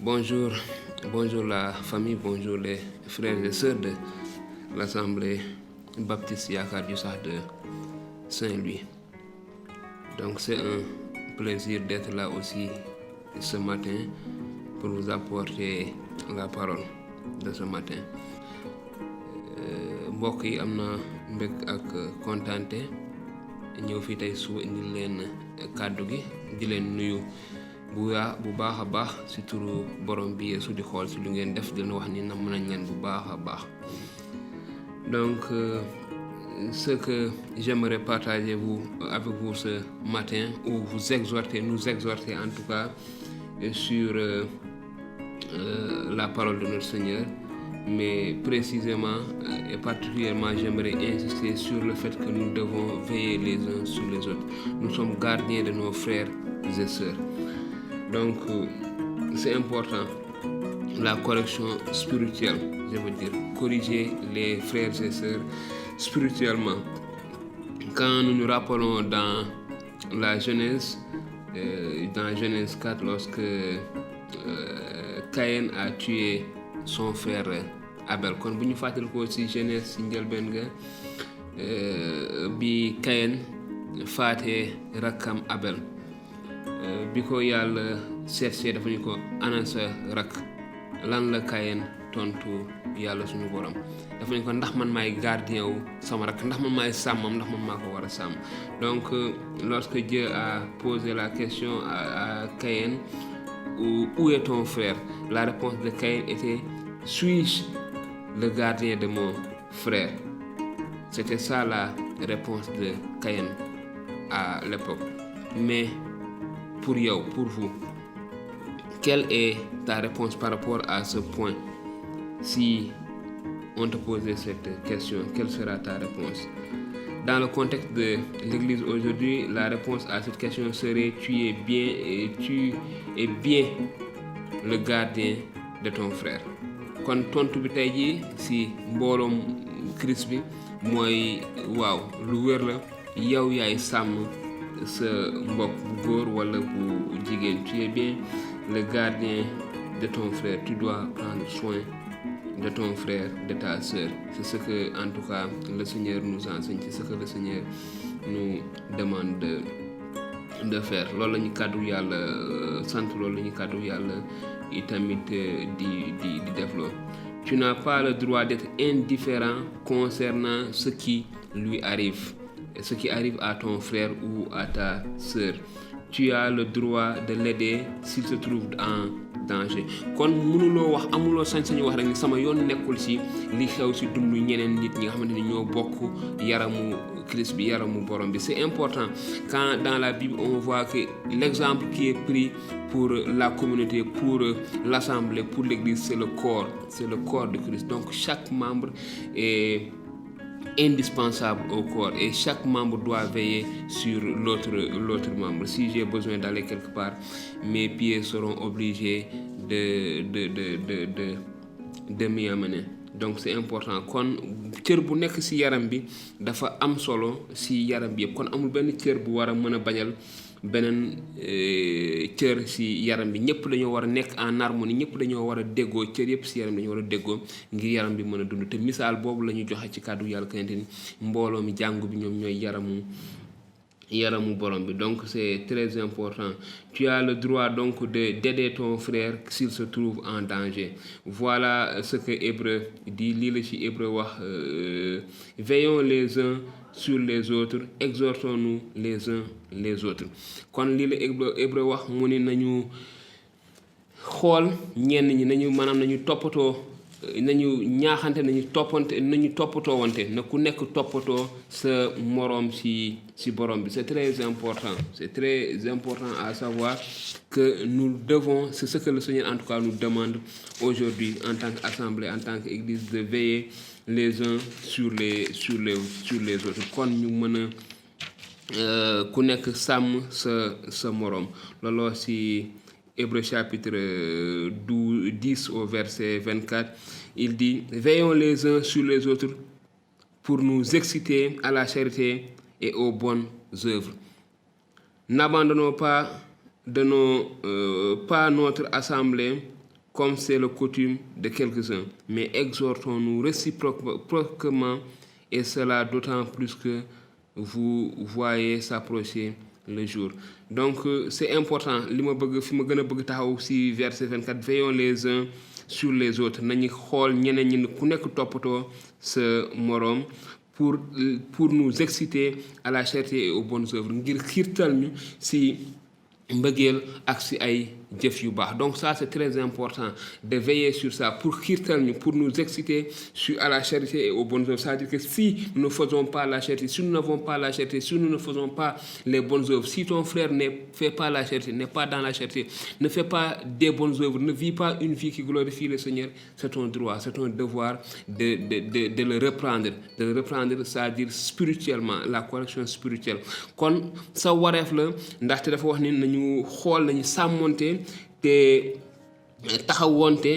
Bonjour, bonjour la famille, bonjour les frères et sœurs de l'Assemblée baptiste Yakar Youssah de Saint-Louis. Donc c'est un plaisir d'être là aussi ce matin pour vous apporter la parole de ce matin. mbokk yi am na mbég ak kontaante ñëw fii tey suba indi leen kàddu gi di leen nuyu bu baax a baax si turu borom bi Yeesu di xool si lu ngeen def di leen wax ni namm nañ leen bu baax a baax. Donc ce que j'aimerais partager avec vous ce matin, ou vous exhorter, nous exhorter en tout cas sur la parole de notre Seigneur, mais précisément et particulièrement j'aimerais insister sur le fait que nous devons veiller les uns sur les autres. Nous sommes gardiens de nos frères et sœurs. Donc c'est important, la correction spirituelle, je veux dire, corriger les frères et sœurs spirituellement. Quand nous nous rappelons dans la Genèse, dans Genèse 4, lorsque Caïn a tué son frère Abel, kon bu ñu fàttali ko ci Genèse ci njëlbeen ga bi Caïn faatee rakkam Abel, bi ko yàlla seetsee dafa ñu ko ana sa rakk, lan la Caïn tontu yàlla suñu borom, dafa ñu ko ndax man maay gardien wu sama rakk, ndax man maay sàmmam, ndax man maa ko war a sàmm. Donc lorsque Dieu a posé la question à Caïn, où est ton frère, la réponse de Caïn était: suis-je le gardien de mon frère? C'était ça la réponse de Caïn à l'époque. Mais pour vous, quelle est ta réponse par rapport à ce point? Si on te posait cette question, quelle sera ta réponse? Dans le contexte de l'Église aujourd'hui, la réponse à cette question serait: tu es bien le gardien de ton frère. Kon tontu bi tey jii si mbooloom Christ bi mooy waaw, lu wér la, yow yaay sàmm sa mbokk bu góor wala bu jigéen. Tu es bien le gardien de ton frère, tu dois prendre soin de ton frère, de ta sœur. C'est ce que en tout cas le Seigneur nous enseigne, c'est ce que le Seigneur nous demande de faire. Loolu la ñu kàddu yàlla sant, loolu la ñu kàddu yàlla itamit di def. Tu n'as pas le droit d'être indifférent concernant ce qui lui arrive, ce qui arrive à ton frère ou à ta sœur. Tu as le droit de l'aider s'il se trouve en danger. Kon mënuloo wax, amuloo sañ-sañu wax rek ni sama yoon nekkul ci li xew ci dundu ñeneen nit ñi nga xamante ni ñoo bokk yaramu Christ bi, yaramu borom bi. C'est important quand dans la Bible on voit que l'exemple qui est pris pour la communauté, pour l'assemblée, pour l'église, c'est le corps de Christ. Donc chaque membre est indispensable au corps et chaque membre doit veiller sur l'autre membre. Si j'ai besoin d'aller quelque part, mes pieds seront obligés de m'y amener. Donc c'est important. Kon cër bu nekk ci yaram bi dafa am solo ci yaram bi yëpp. Kon amul benn cër bu war a mën a bañal beneen cër ci yaram bi. ñëpp dañoo war a nekk en harmonie, ñëpp dañoo war a déggoo, cër yëpp ci yaram dañoo war a déggoo ngir yaram bi mën a dund. Te misaal boobu la ñu joxe ci kàddu yàlla kayante ni mbooloo mi jàngu bi ñoom ñooy yaramu borom bi. Donc c'est très important. Tu as le droit donc d'aider ton frère s'il se trouve en danger. Voilà ce que Hébreu dit, lii la ci Hébreu wax: veillons les uns sur les autres, exhortons-nous les uns les autres. Kon lii la Hébreu wax, mu ni nañu xool ñenn ñi, nañu toppatoo, nañu ñaaxante, nañu toppatoo wante, na ku nekk toppatoo sa moroom ci borom bi. C'est très important, c'est très important à savoir que nous devons, c'est ce que le Seigneur en tout cas nous demande aujourd'hui en tant qu'assemblée, en tant qu'église, de veiller les uns sur les autres. Kon ñu mën a ku nekk sàmm sa moroom. Looloo ci Hébreux chapitre 10 au verset 24, il dit: veillons les uns sur les autres pour nous exciter à la charité et aux bonnes œuvres. N'abandonnons pas notre assemblée comme c'est le coutume de quelques-uns, mais exhortons-nous réciproquement, et cela d'autant plus que vous voyez s'approcher le jour. Donc c'est important. Li ma bëgg fi ma gën a bëgg taxaw ci verset 24, veillons les uns sur les autres. Nañu xool ñeneen ñi ku nekk toppatoo sa moroom pour nous exciter à la charité et aux bonnes œuvres, ngir xiirtal ñu ci mbëggeel ak ci ay jëf yu baax. Donc ça c'est très important de veiller sur ça pour xiirtal ñu, pour nous exciter à la charité et aux bonnes œuvres. C'est-à-dire que si nous ne faisons pas la charité, si nous n'avons pas la charité, si nous ne faisons pas les bonnes œuvres, si ton frère ne fait pas la charité, n'est pas dans la charité, ne fait pas des bonnes œuvres, ne vit pas une vie qui glorifie le Seigneur, c'est ton droit, c'est ton devoir de le reprendre, c'est-à-dire spirituellement, la correction spirituelle. Kon sa wareef la, ndaxte dafa wax ni nañu xool nañu sàmmonte te taxawonte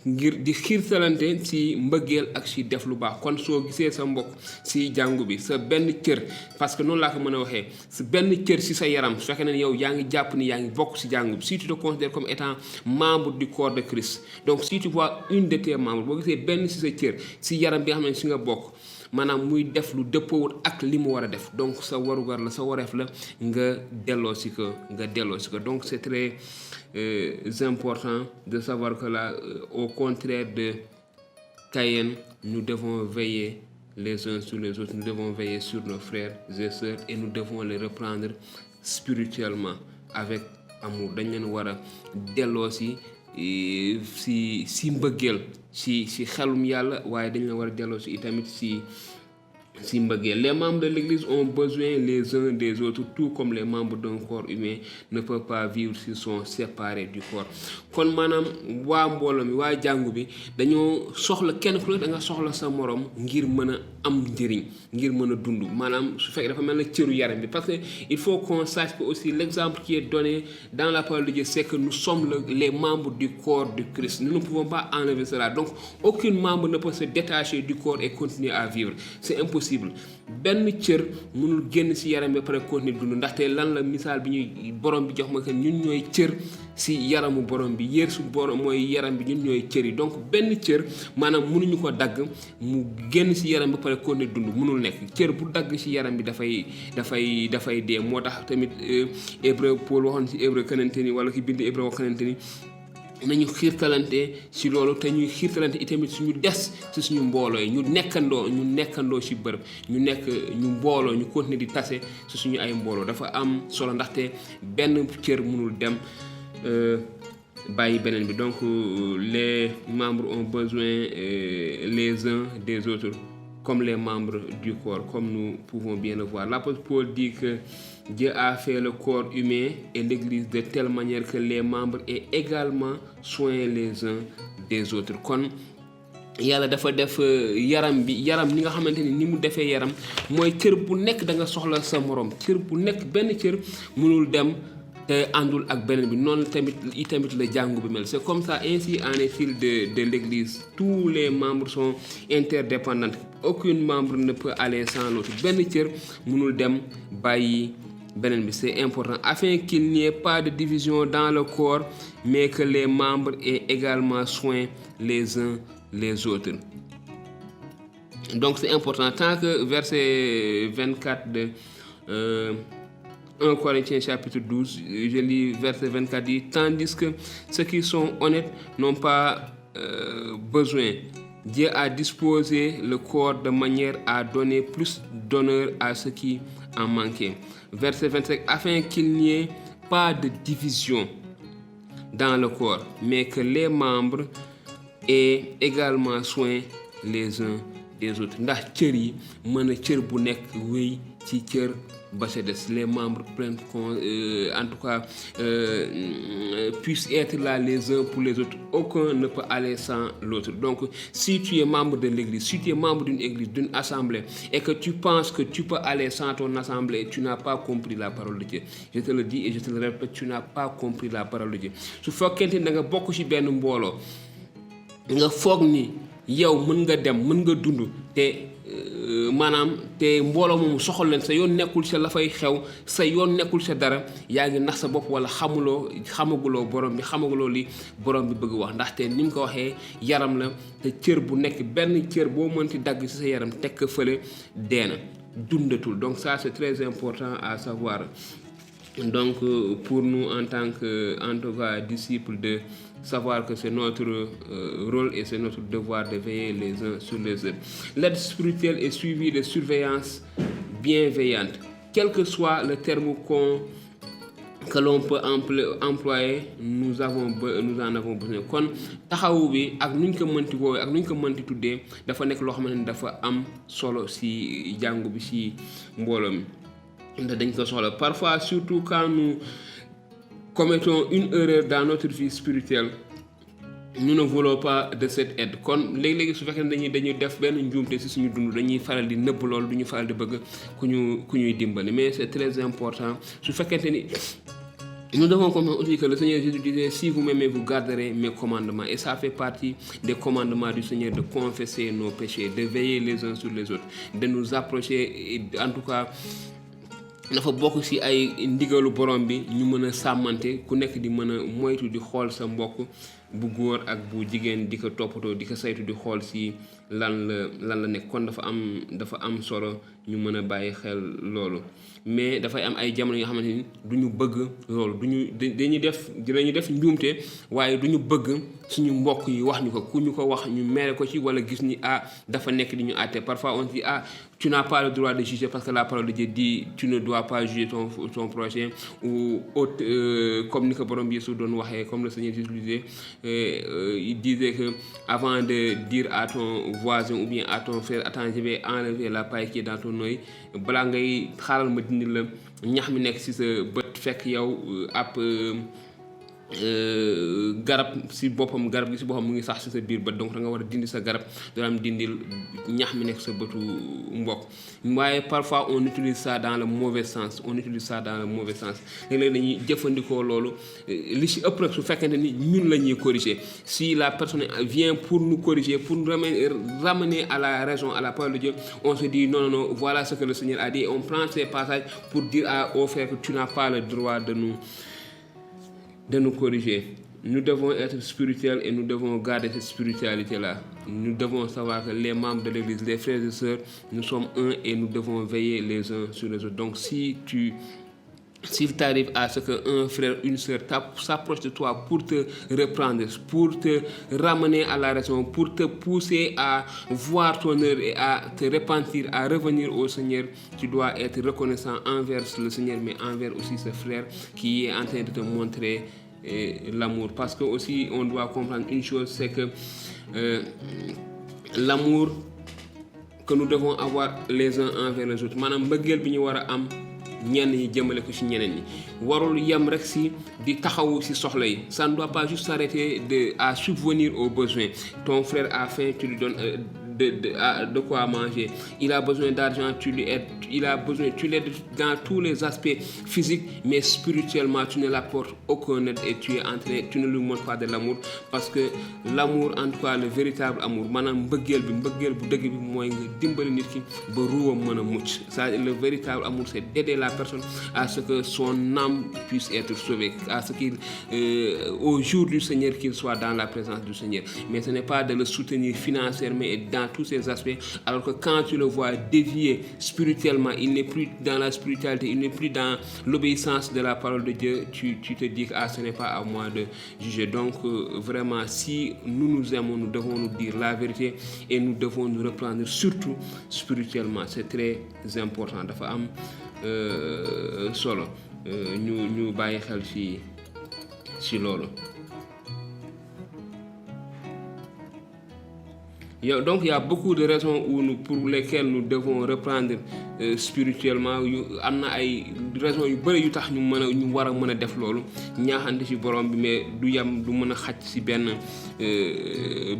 ngir di xiirtalante ci mbëggeel ak ci def lu baax. Kon soo gisee sa mbokk ci jàngu bi sa benn cër, parce que noonu laa ko mën a waxee, sa benn cër ci sa yaram su fekkee ne yow yaa ngi jàpp ni yaa ngi bokk ci jàngu bi, si tu te considères comme étant membre du corps de Christ, donc si tu vois une de tes membres, boo gisee benn ci sa cër ci yaram bi nga xam ne ci nga bokk, maanaam muy def lu dëppoowut ak li mu war a def, donc sa warugar la, sa wareef la nga delloo si ko. Donc c'est très important de savoir que là, au contraire de Caïn, nous devons veiller les uns sur les autres, nous devons veiller sur nos frères et sœurs, et nous devons les reprendre spirituellement avec amour. Dañ leen war a delloo si mbëggeel si xelum yàlla, waaye dañ leen war a delloo si itamit si mbëggeel. Les membres de l'Église ont besoin les uns des autres, tout comme les membres d'un corps humain ne peuvent pas vivre s'ils sont séparés du corps. Kon maanaam waa mbooloo mi, waa jàngu bi dañoo soxla kenn ku nekk da nga soxla sa morom ngir mën a am njëriñ, ngir mën a dund. Maanaam su fekkee dafa mel na cëru yaram bi, parce que il faut qu'on sache que aussi l'exemple qui est donné dans la parole de Dieu, c'est que nous sommes les membres du corps du Christ. Nous ne pouvons pas enlever cela. Donc aucun membre ne peut se détacher du corps et continuer à vivre. C'est impossible. Benn cër mënul génn ci yaram bi pare continuer dund, ndaxte lan la misaal bi ñuy borom bi jox ma que ñun ñooy cër ci yaramu borom bi, yéer su borom mooy yaram bi, ñun ñooy cër yi. Donc benn cër maanaam mënuñu ko dagg mu génn ci yaram bi pare continuer dund, mënul nekk. Cër bu dagg ci yaram bi dafay dee. Moo tax tamit Hébreu Paul waxoon ci Hébreu kanante ni, wala ki bind Hébreu wax kanante ni, nañu xiirtalante ci loolu, te ñuy xiirtalante itamit suñu des ci suñu mbooloo yi, ñu nekkandoo ci bërëb, ñu mbooloo, ñu continuer di tase ci suñu ay mbooloo. Dafa am solo ndaxte benn cër mënul dem bàyyi beneen bi. Donc les membres ont besoin les uns des autres comme les membres du corps, comme nous pouvons bien le voir. L'apôtre Paul dit que Dieu a fait le corps humain et l'Église de telle manière que les membres aient également soin les uns des autres. Kon yàlla dafa def yaram bi, yaram ni nga xamante ni mu defee yaram mooy cër bu nekk da nga soxla sa morom. Cër bu nekk benn cër mënul dem te àndul ak beneen bi. Noonu itamit la jàngu bi mel. C'est comme ça, ainsi en est-il de l'Église. Tous les membres sont interdépendants. Aucun membre ne peut aller sans l'autre. Benn cër mënul dem bàyyi beneen bi. C'est important afin qu'il n'y ait pas de division dans le corps, mais que les membres aient également soin les uns les autres. Donc c'est important. Tant que verset 24 de 1 Corinthiens chapitre 12, je lis verset 24 dit, tandis que ceux qui sont honnêtes n'ont pas besoin. Dieu a disposé le corps de manière à donner plus d'honneur à ceux qui en manquaient. Verset 25, afin qu'il n'y ait pas de division dans le corps, mais que les membres aient également soin les uns des autres. Ndax cër yi mën a cër bu nekk wéy ci cër ba ca des. Les membres prennent en tout cas puissent être là les uns pour les autres. Aucun ne peut aller sans l'autre. Donc si tu es membre de l'église, si tu es membre d'une église, d'une assemblée, et que tu penses que tu peux aller sans ton assemblée, tu n'as pas compris la parole de Dieu. Je te le dis et je te le répète, tu n'as pas compris la parole de Dieu. Su fekkente da nga bokk ci benn mbooloo nga foog ni yow mën nga dem, mën nga dund te maanaam te mbooloo moomu soxal leen sa yoon nekkul sa la fay xew sa yoon nekkul sa dara yaa ngi nax sa bopp wala xamaguloo borom bi xamaguloo li borom bi bëgg wax ndaxte ni mu ko waxee yaram la te cër bu nekk benn cër boo mënti dagg ci sa yaram teg ko fële deena dundatul. Donc ça c'est très important à savoir. Donc pour nous en tant tout cas disciples, de savoir que c'est notre rôle et c'est notre devoir de veiller les uns sur les autres. L'aide spirituelle est suivie de surveillance bienveillante. Quel que soit le terme que l'on peut employer, nous en avons besoin. Kon taxawu bi ak nuñ ko mënti woowee ak nuñ ko mënti tuddee dafa nekk loo xamante ni dafa am solo ci jàngu bi ci mbooloo mi ndax dañ ko soxla. Parfois surtout quand nous commettons une erreur dans notre vie spirituelle, nous ne voulons pas de cette aide. Kon léegi su fekkee ne dañuy def benn njuumte ci suñu dund dañuy faral di nëbb loolu duñu faral di bëgg ku ñuy dimbali. Mais c'est très important su fekkente ni nous devons comprendre aussi que le Seigneur Jésus disait: si vous m'aimez, vous garderez mes commandements. Et ça fait partie des commandements du Seigneur de confesser nos péchés, de veiller les uns sur les autres, de nous approcher. Et en tout cas dafa bokk ci ay ndigalu borom bi ñu mën a sàmmante ku nekk di mën a moytu di xool sa mbokk bu góor ak bu jigéen di ko toppatoo di ko saytu di xool ci lan la nekk. Kon dafa am solo ñu mën a bàyyi xel loolu. Mais dafay am ay jamono yoo xamante ni duñu bëgg loolu dinañu def njuumte waaye duñu bëgg suñu mbokk yi wax ñu ko ku ñu ko wax ñu mere ko ci wala gis ni dafa nekk di ñu àtte. Parfois on dit tu n'as pas le droit de juger parce que la parole de Dieu dit tu ne dois pas juger ton prochain, ou comme ni ko borom bi Yeesu doon waxee, comme le Seigneur Jésus disait, il disait que avant de dire à ton voisin ou bien à ton frère: attends, je vais enlever la paille qui est dans ton œil, balaa ngay xaaral ma dindi la ñax mi nekk ci sa bët, fekk yow ab garab gi ci boppam mu ngi sax ci sa biir bët. Donc da nga war a dindi sa garab doo dindil ñax mi nekk sa bëtu mbokk. waaye parfois on utilise ça dans le mauvais sens. léeg-léeg dañuy jëfandikoo loolu li ci ëpp nag su fekkente ni ñun la ñuy corriger. Si la personne vient pour nous corriger, pour nous ramener à la raison, à la parole de Dieu, on se dit non, voilà ce que le Seigneur a dit. On prend ces passages pour dire au frère que tu n'as pas le droit de nous corriger. Nous devons être spirituels et nous devons garder cette spiritualité-là. Nous devons savoir que les membres de l'Église, les frères et sœurs, nous sommes un et nous devons veiller les uns sur les autres. Donc s'il t'arrive à ce qu'un frère, une sœur s'approche de toi pour te reprendre, pour te ramener à la raison, pour te pousser à voir ton heure et à te repentir, à revenir au Seigneur, tu dois être reconnaissant envers le Seigneur, mais envers aussi ce frère qui est en train de te montrer l'amour. Parce que aussi on doit comprendre une chose, c'est que l'amour que nous devons avoir les uns envers les autres, maanaam mbëggeel bi ñu war a am ñenn ñi jëmale ko ci ñeneen ñi, warul yem rek ci di taxawu ci soxla yi. Ça ne doit pas juste s'arrêter à subvenir aux besoins. Ton frère a faim, tu lui donnes de quoi manger. Il a besoin d'argent, tu lui aides. Tu l'aides dans tous les aspects physiques, mais spirituellement tu ne l'apportes aucun aide et tu ne lui montres pas de l'amour. Parce que l'amour, en tout cas le véritable amour, maanaam mbëggeel bu dëgg bi mooy nga dimbali nit ki ba ruwam mën a mucc. Ça, le véritable amour, c'est d'aider la personne à ce que son âme puisse être sauvée, à ce qu'il au jour du Seigneur qu'il soit dans la présence du Seigneur. Mais ce n'est pas de le soutenir financièrement et dans tous ces aspects, alors que quand tu le vois dévier spirituellement, il n'est plus dans la spiritualité, il n'est plus dans l'obéissance de la parole de Dieu, tu te dis que ce n'est pas à moi de juger. Donc vraiment, si nous aimons, nous devons nous dire la vérité et nous devons nous reprendre, surtout spirituellement. C'est très important. Dafa am solo ñu bàyyi xel ci loolu. Donc il y a beaucoup de raisons pour lesquelles nous devons reprendre spirituellement. Am na ay raisons yu bëri yu tax ñu war a mën a def loolu, ñaaxante ci borom bi, mais du mën a xaj ci benn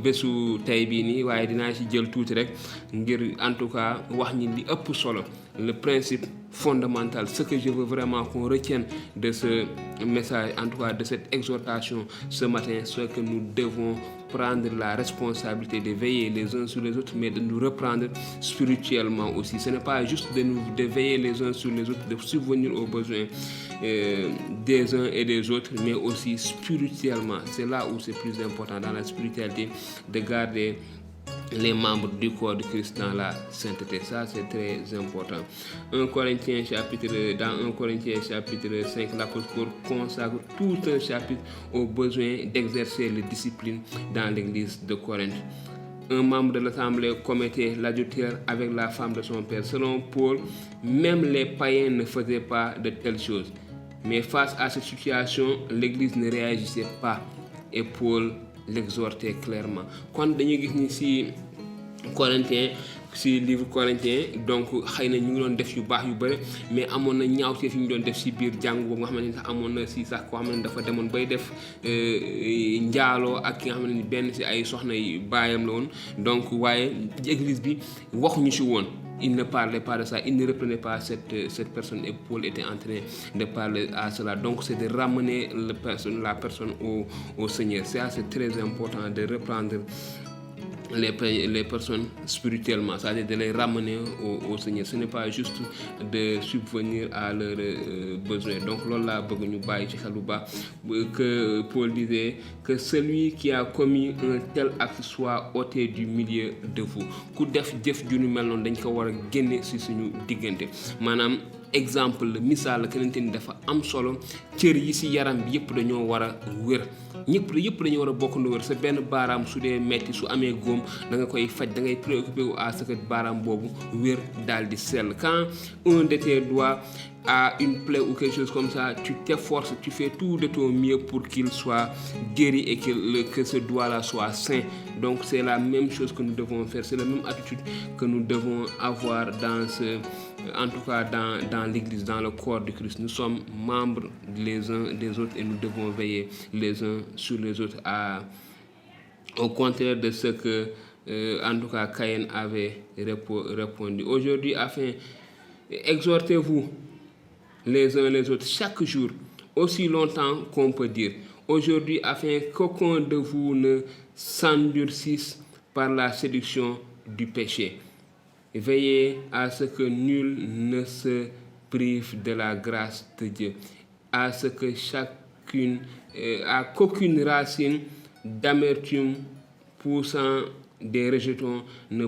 bésu tey bii nii, waaye dinaa ci jël tuuti rek ngir en tout cas wax ñi li ëpp solo le principe fondamental, ce que je veux vraiment qu'on retienne de ce message, en tout cas de cette exhortation ce matin, c'est que nous devons prendre la responsabilité de veiller les uns sur les autres, mais de nous reprendre spirituellement aussi. Ce n'est pas juste de veiller les uns sur les autres, de subvenir aux besoins des uns et des autres, mais aussi spirituellement. C'est là où c'est plus important, dans la spiritualité, de garder les membres du corps de Christ dans la sainteté. Ça, c'est très important. Dans 1 Corinthiens chapitre 5, l'apôtre Paul consacre tout un chapitre au besoin d'exercer les disciplines dans l'église de Corinthe. Un membre de l'assemblée commettait l'adultère avec la femme de son père. Selon Paul, même les païens ne faisaient pas de telles choses. Mais face à cette situation, l'église ne réagissait pas et Paul l'exhortait clairement. Quand dañuy gis ni si Corinthiens, si livre Corinthien, donc xëy na ñu ngi doon def yu baax yu bëri, mais amoon na ñaawtee fi ñu doon def si biir jàng boobu nga xamante ni sax amoon na si sax koo xam ne dafa demoon bay def njaaloo ak ki nga xam ne benn si ay soxna yi baayam la woon. Donc waaye église bi waxuñu si woon. Il ne parlait pas de ça, il ne reprenait pas cette personne, et Paul était en train de parler à cela. Donc c'est de ramener la personne au Seigneur. C'est très important de reprendre les personnes spirituellement, c'est-à-dire de les ramener au Seigneur. Ce n'est pas juste de subvenir à leurs besoins. Donc là, que Paul disait que celui qui a commis un tel acte soit ôté du milieu de vous. Ku def jëf ju ñu mel noonu dañ ko war a génne ci suñu diggante. Maanaam exemple misaal la kenente ni dafa am solo, cër yi ci yaram bi yëpp dañoo war a wér. Ñëpp dañoo war a bokk nu wér. Sa benn baaraam su dee metti su amee góom da nga koy faj, da ngay préoccupé wu à ce que baaraam boobu wér daal di sell. Quand un de tes doigts a une plaie ou quelque chose comme ça, tu t'efforces, tu fais tout de ton mieux pour qu'il soit guéri et que ce doigt-là soit sain. Donc c'est la même chose que nous devons faire, c'est la même attitude que nous devons avoir en tout cas dans l'église, dans le corps de Christ. Nous sommes membres les uns des autres et nous devons veiller les uns sur les autres, au contraire de ce que en tout cas Caïn avait répondu. Aujourd'hui, exhortez-vous les uns les autres chaque jour, aussi longtemps qu'on peut dire. Aujourd'hui, afin qu'aucun de vous ne s'endurcisse par la séduction du péché. Veillez à ce que nul ne se prive de la grâce de Dieu, à ce que qu'aucune racine d'amertume poussant des rejetons ne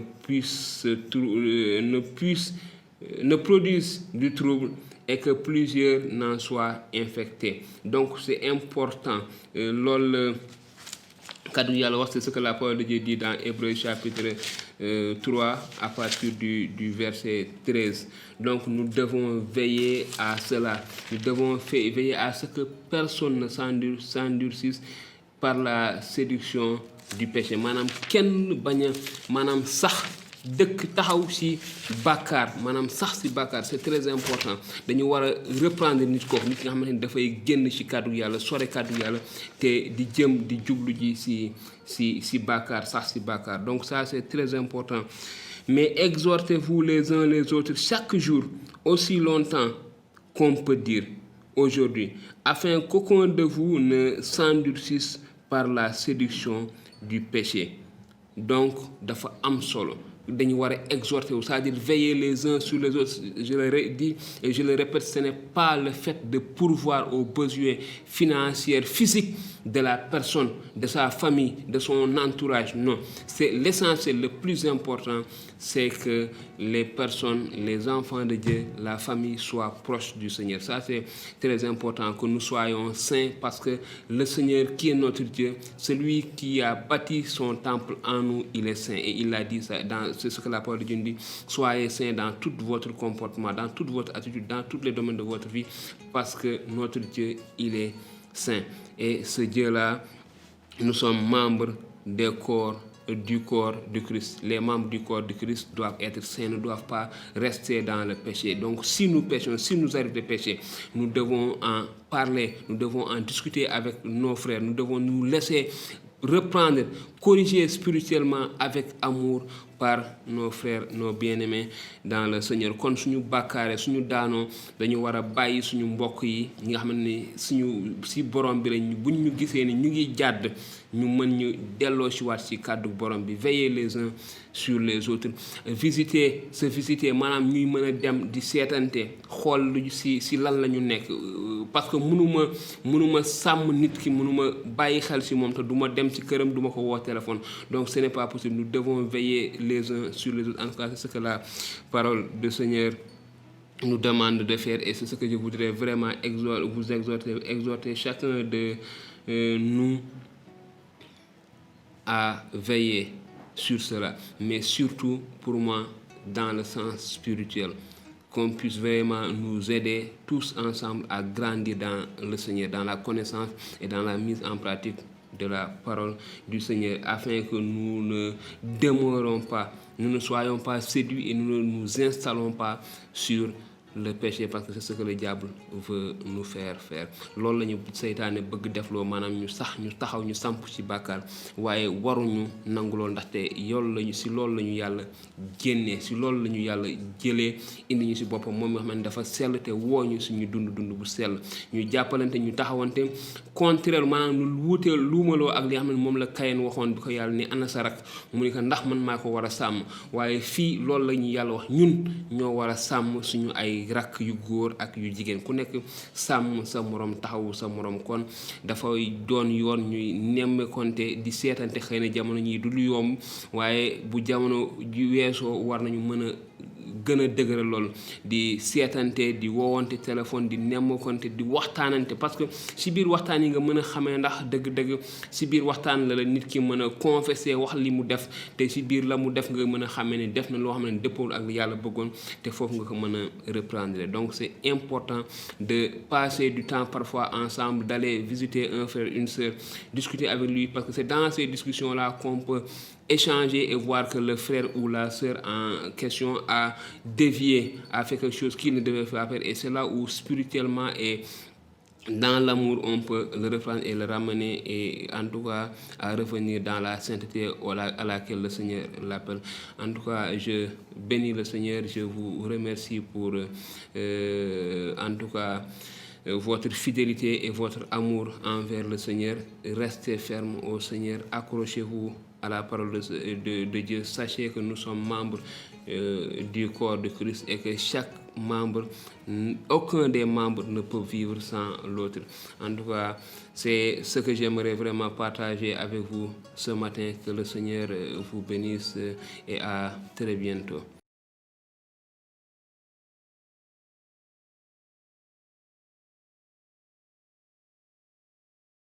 produise du trouble et que plusieurs n'en soient infectés. Donc c'est important. C'est ce que la parole de Dieu dit dans Hébreux chapitre 3 à partir du verset 13. Donc nous devons veiller à cela. Nous devons veiller à ce que personne ne s'endurcisse par la séduction du péché. Manam kenn baña manam sax dëkk taxaw ci bàkkaar, maanaam sax ci bàkkaar. C'est très important. Dañu war a reprendre nit kooku, nit nga xamante ni dafay génn ci kàddu yàlla, sore kàddu yàlla te di jëm di jublu ji ci bàkkaar, sax ci bàkkaar. Donc ça c'est très important. Mais exhortez-vous les uns les autres chaque jour, aussi longtemps qu'on peut dire aujourd'hui, afin qu'aucun de vous ne s'endurcisse par la séduction du péché. Donc dafa am solo. Dañu war a exhorter, c'est-à-dire veiller les uns sur les autres. Je le dis et je le répète, ce n'est pas le fait de pourvoir aux besoins financiers, physiques de la personne, de sa famille, de son entourage. Non, c'est l'essentiel, le plus important, c'est que les personnes, les enfants de Dieu, la famille soient proches du Seigneur. Ça c'est très important, que nous soyons saints, parce que le Seigneur qui est notre Dieu, celui qui a bâti son temple en nous, il est saint. Et il a dit ça, c'est ce que la parole de Dieu dit: soyez saints dans tout votre comportement, dans toute votre attitude, dans tous les domaines de votre vie, parce que notre Dieu, il est saint. Et ce Dieu-là, nous sommes membres du corps du Christ. Les membres du corps du Christ doivent être saints, ne doivent pas rester dans le péché. Donc si nous péchons, si nous arrive de pécher, nous devons en parler, nous devons en discuter avec nos frères, nous devons nous laisser reprendre, corriger spirituellement avec amour par nos frères, nos bien-aimés dans le Seigneur. kon suñu bàkkaare suñu daanoo dañu war a bàyyi suñu mbokk yi ñi nga xam ne suñu si borom bi lañ buñ ñu gisee ni ñu ngi jàdd ñu mën ñu delloo si waat si kàddu borom bi, veiller les uns sur les autres, se visiter maanaam ñuy mën a dem di seetante xool lu si lan la ñu nekk, parce que mënuma sàmm nit ki, mënuma bàyyi xel si moom te du ma dem ci këram, du ma ko woo téléphone. Donc ce n'est pas possible. Nous devons veiller les uns sur les autres. En tout cas, c'est ce que la parole du Seigneur nous demande de faire, et c'est ce que je voudrais vraiment vous exhorter chacun de nous à veiller sur cela, mais surtout pour moi dans le sens spirituel, qu'on puisse vraiment nous aider tous ensemble à grandir dans le Seigneur, dans la connaissance et dans la mise en pratique de la parole du Seigneur, afin que nous ne demeurons pas, nous ne soyons pas séduits et nous ne nous installons pas sur le péché, parce que c'est ce que le diable veut nous faire faire. loolu la ñu seytaane bëgg defloo, maanaam ñu taxaw ñu samp ci bàkkaar, waaye waruñu nangu lool, ndaxte yool lañu si loolu la ñu yàlla génnee, si loolu la ñu yàlla jëlee indi ñu si boppam, moom nga xam ne dafa sell te woo ñu suñu dund bu sell, ñu jàppalante, ñu taxawante, contraire maanaam lu wuutee luumaloo ak li nga xam ne moom la Kayen waxoon bi ko yàlla ni ana sa rak, mu ni ko ndax man maa ko war a sàmm, waaye fii loolu la ñu yàlla wax ñun ñoo war a sàmm suñu ay rakk yu góor ak yu jigéen, ku nekk sàmm sa morom, taxawu sa morom. kon dafay doon yoon ñuy nemmekonte di seetante, xëy na jamono ñii du lu yomb, waaye bu jamono ju weesoo war nañu mën a gën a dëgëral lool, di seetante, di woowante téléphone, di nemmekonte, di waxtaanante, parce que si biir waxtaan yi nga mën a xamee ndax dëgg-dëgg si biir waxtaan la nit ki mën a confesser wax li mu def, te si biir la mu def nga mën a xamee ne def na loo xam ne dëppoo ak li yàlla bëggoon, te foofu nga ko mën a reprendre. Donc c'est important de passer du temps parfois ensemble, d'aller visiter un frère, une sœur, discuter avec lui, parce que c'est dans ces discussions-là qu'on peut échanger et voir que le frère ou la sœur en question a dévié, a fait quelque chose qu'il ne devait pas faire, et c'est là où spirituellement et dans l'amour on peut le reprendre et le ramener, et en tout cas à revenir dans la sainteté à laquelle le Seigneur l'appelle. En tout cas, je bénis le Seigneur, je vous remercie pour en tout cas votre fidélité et votre amour envers le Seigneur. Restez ferme au Seigneur, accrochez-vous à la parole de Dieu. Sachez que nous sommes membres du corps de Christ, et que chaque membre, aucun des membres ne peut vivre sans l'autre. En tout cas, c'est ce que j'aimerais vraiment partager avec vous ce matin. Que le Seigneur vous bénisse et à très bientôt.